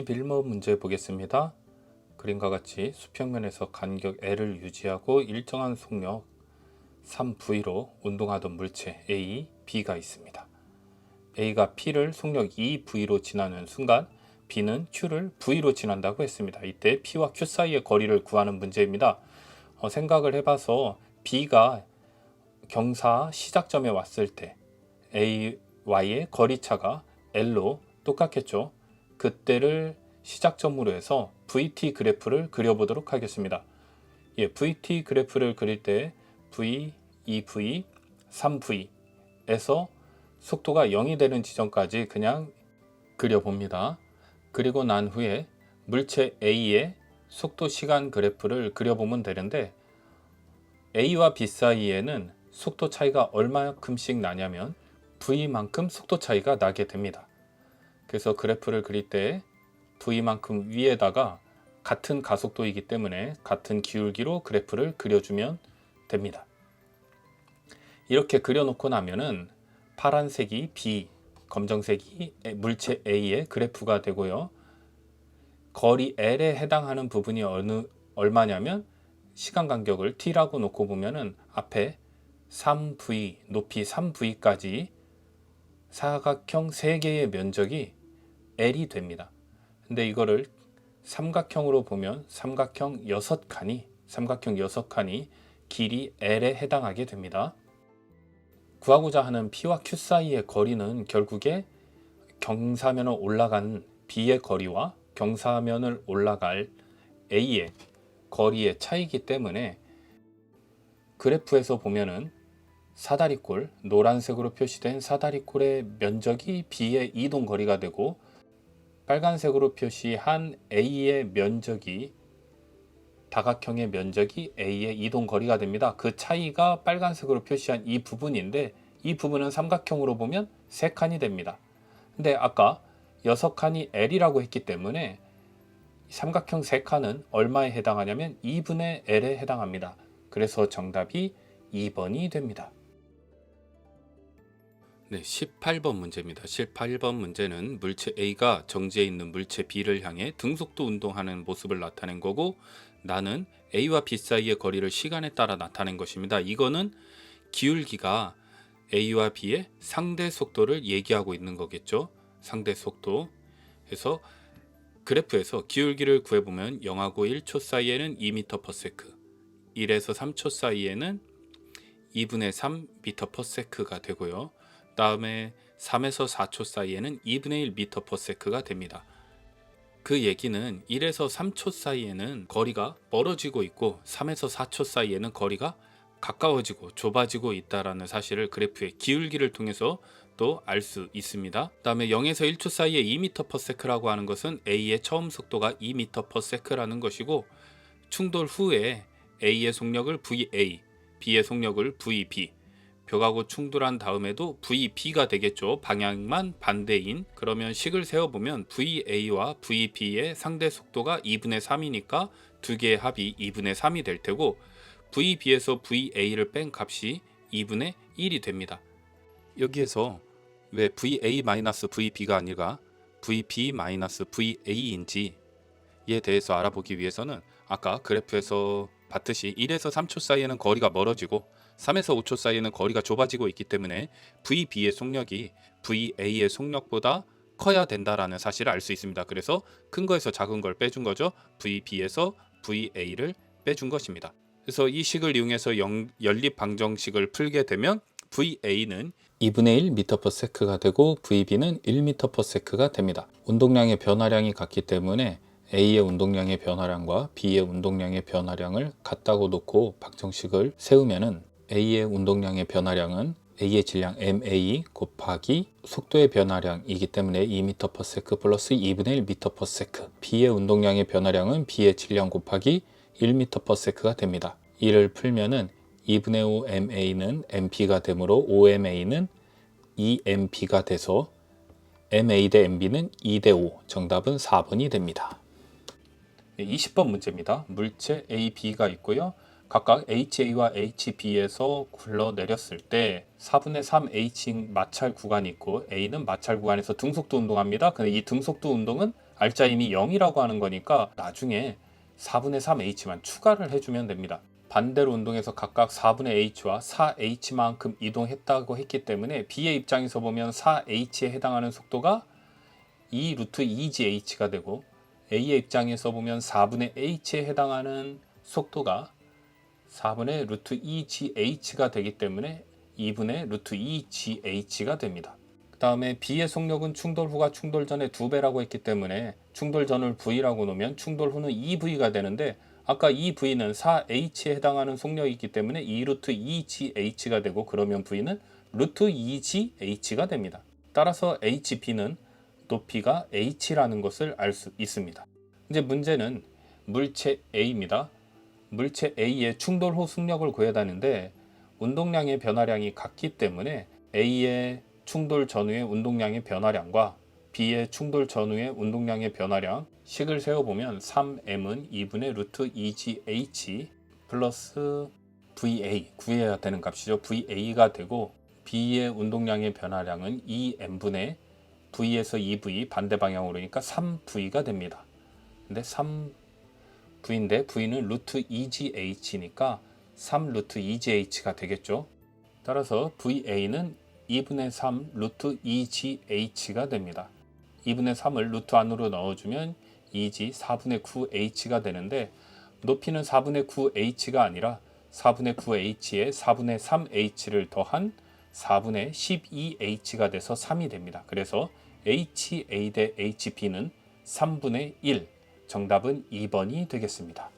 21번 문제 보겠습니다. 그림과 같이 수평면에서 간격 L을 유지하고 일정한 속력 3V로 운동하던 물체 A, B가 있습니다. A가 P를 속력 2V로 지나는 순간 B는 Q를 V로 지난다고 했습니다. 이때 P와 Q 사이의 거리를 구하는 문제입니다. 생각을 해봐서 B가 경사 시작점에 왔을 때 AY의 거리차가 L로 똑같겠죠. 그때를 시작점으로 해서 VT 그래프를 그려보도록 하겠습니다. VT 그래프를 그릴 때 V, 2V, 3V에서 속도가 0이 되는 지점까지 그냥 그려봅니다. 그리고 난 후에 물체 A의 속도 시간 그래프를 그려보면 되는데 A와 B 사이에는 속도 차이가 얼마큼씩 나냐면 V만큼 속도 차이가 나게 됩니다. 그래서 그래프를 그릴 때 V만큼 위에다가 같은 가속도이기 때문에 같은 기울기로 그래프를 그려주면 됩니다. 이렇게 그려놓고 나면은 파란색이 B, 검정색이 물체 A의 그래프가 되고요. 거리 L에 해당하는 부분이 얼마냐면 시간 간격을 T라고 놓고 보면은 앞에 3V, 높이 3V까지 사각형 3개의 면적이 L이 됩니다. 근데 이거를 삼각형으로 보면 삼각형 6칸이 길이 L에 해당하게 됩니다. 구하고자 하는 P와 Q 사이의 거리는 결국에 경사면을 올라간 B의 거리와 경사면을 올라갈 A의 거리의 차이기 때문에 그래프에서 보면은 사다리꼴, 노란색으로 표시된 사다리꼴의 면적이 B의 이동 거리가 되고 빨간색으로 표시한 A의 면적이 다각형의 면적이 A의 이동 거리가 됩니다. 그 차이가 빨간색으로 표시한 이 부분인데 이 부분은 삼각형으로 보면 3칸이 됩니다. 근데 아까 6칸이 L이라고 했기 때문에 삼각형 3칸은 얼마에 해당하냐면 2분의 L에 해당합니다. 그래서 정답이 2번이 됩니다. 네, 18번 문제입니다. 18번 문제는 물체 A가 정지해 있는 물체 B를 향해 등속도 운동하는 모습을 나타낸 거고 나는 A와 B 사이의 거리를 시간에 따라 나타낸 것입니다. 이거는 기울기가 A와 B의 상대 속도를 얘기하고 있는 거겠죠. 상대 속도. 그래서 그래프에서 기울기를 구해보면 0하고 1초 사이에는 2m/s, 1에서 3초 사이에는 2분의 3m/s가 되고요. 다음에 3에서 4초 사이에는 2분의 1m/s가 됩니다. 그 얘기는 1에서 3초 사이에는 거리가 멀어지고 있고 3에서 4초 사이에는 거리가 가까워지고 좁아지고 있다는 사실을 그래프의 기울기를 통해서 또 알 수 있습니다. 다음에 0에서 1초 사이에 2m/s라고 하는 것은 A의 처음 속도가 2m/s라는 것이고 충돌 후에 A의 속력을 VA, B의 속력을 VB, 벽하고 충돌한 다음에도 VB가 되겠죠. 방향만 반대인. 그러면 식을 세워보면 VA와 VB의 상대 속도가 2분의 3이니까 두 개의 합이 2분의 3이 될 테고 VB에서 VA를 뺀 값이 2분의 1이 됩니다. 여기에서 왜 VA-VB가 아니라 VB-VA인지에 대해서 알아보기 위해서는 아까 그래프에서 봤듯이 1에서 3초 사이에는 거리가 멀어지고 3에서 5초 사이에는 거리가 좁아지고 있기 때문에 VB의 속력이 VA의 속력보다 커야 된다라는 사실을 알 수 있습니다. 그래서 큰 거에서 작은 걸 빼준 거죠. VB에서 VA를 빼준 것입니다. 그래서 이 식을 이용해서 연립 방정식을 풀게 되면 VA는 2분의 1 m/s가 되고 VB는 1 m/s가 됩니다. 운동량의 변화량이 같기 때문에 A의 운동량의 변화량과 B의 운동량의 변화량을 같다고 놓고 방정식을 세우면은 A의 운동량의 변화량은 A의 질량 MA 곱하기 속도의 변화량이기 때문에 2m/s 플러스 2분의 1 m/s, B의 운동량의 변화량은 B의 질량 곱하기 1 m/s가 됩니다. 이를 풀면은 2분의 5 MA는 MP가 되므로 5MA는 2MP가 돼서 MA 대 MB는 2대 5, 정답은 4번이 됩니다. 20번 문제입니다. 물체 A, B가 있고요. 각각 HA와 HB에서 굴러내렸을 때 4분의 3 H 마찰 구간이 있고 A는 마찰 구간에서 등속도 운동합니다. 근데 이 등속도 운동은 알짜임이 0이라고 하는 거니까 나중에 4분의 3h만 추가를 해주면 됩니다. 반대로 운동에서 각각 4분의 h와 4h만큼 이동했다고 했기 때문에 b의 입장에서 보면 4h에 해당하는 속도가 2 루트 2gH가 되고 A의 입장에서 보면 4분의 h에 해당하는 속도가 4분의 루트 2gH가 되기 때문에 2분의 루트 2gH가 됩니다. 그 다음에 B의 속력은 충돌 후가 충돌 전의 2배라고 했기 때문에 충돌 전을 V라고 놓으면 충돌 후는 2V가 되는데 아까 이 V는 4H에 해당하는 속력이기 때문에 2 루트 2gH가 되고 그러면 V는 루트 2gH가 됩니다. 따라서 HP는 높이가 h라는 것을 알 수 있습니다. 이제 문제는 물체 A입니다. 물체 A의 충돌 후 속력을 구해야 하는데 운동량의 변화량이 같기 때문에 A의 충돌 전후의 운동량의 변화량과 B의 충돌 전후의 운동량의 변화량 식을 세워보면 3m은 2분의 루트 2gh 플러스 VA 구해야 되는 값이죠. VA가 되고 B의 운동량의 변화량은 2m분의 V에서 2V 반대 방향으로니까 3V가 됩니다. 근데 3V인데 V는 루트 2GH니까 3 루트 2GH가 되겠죠. 따라서 VA는 2분의 3 루트 2GH가 됩니다. 2분의 3을 루트 안으로 넣어주면 2G 4분의 9H가 되는데 높이는 4분의 9H가 아니라 4분의 9H에 4분의 3H를 더한 4분의 12H가 돼서 3이 됩니다. 그래서 HA 대 HB는 3분의 1, 정답은 2번이 되겠습니다.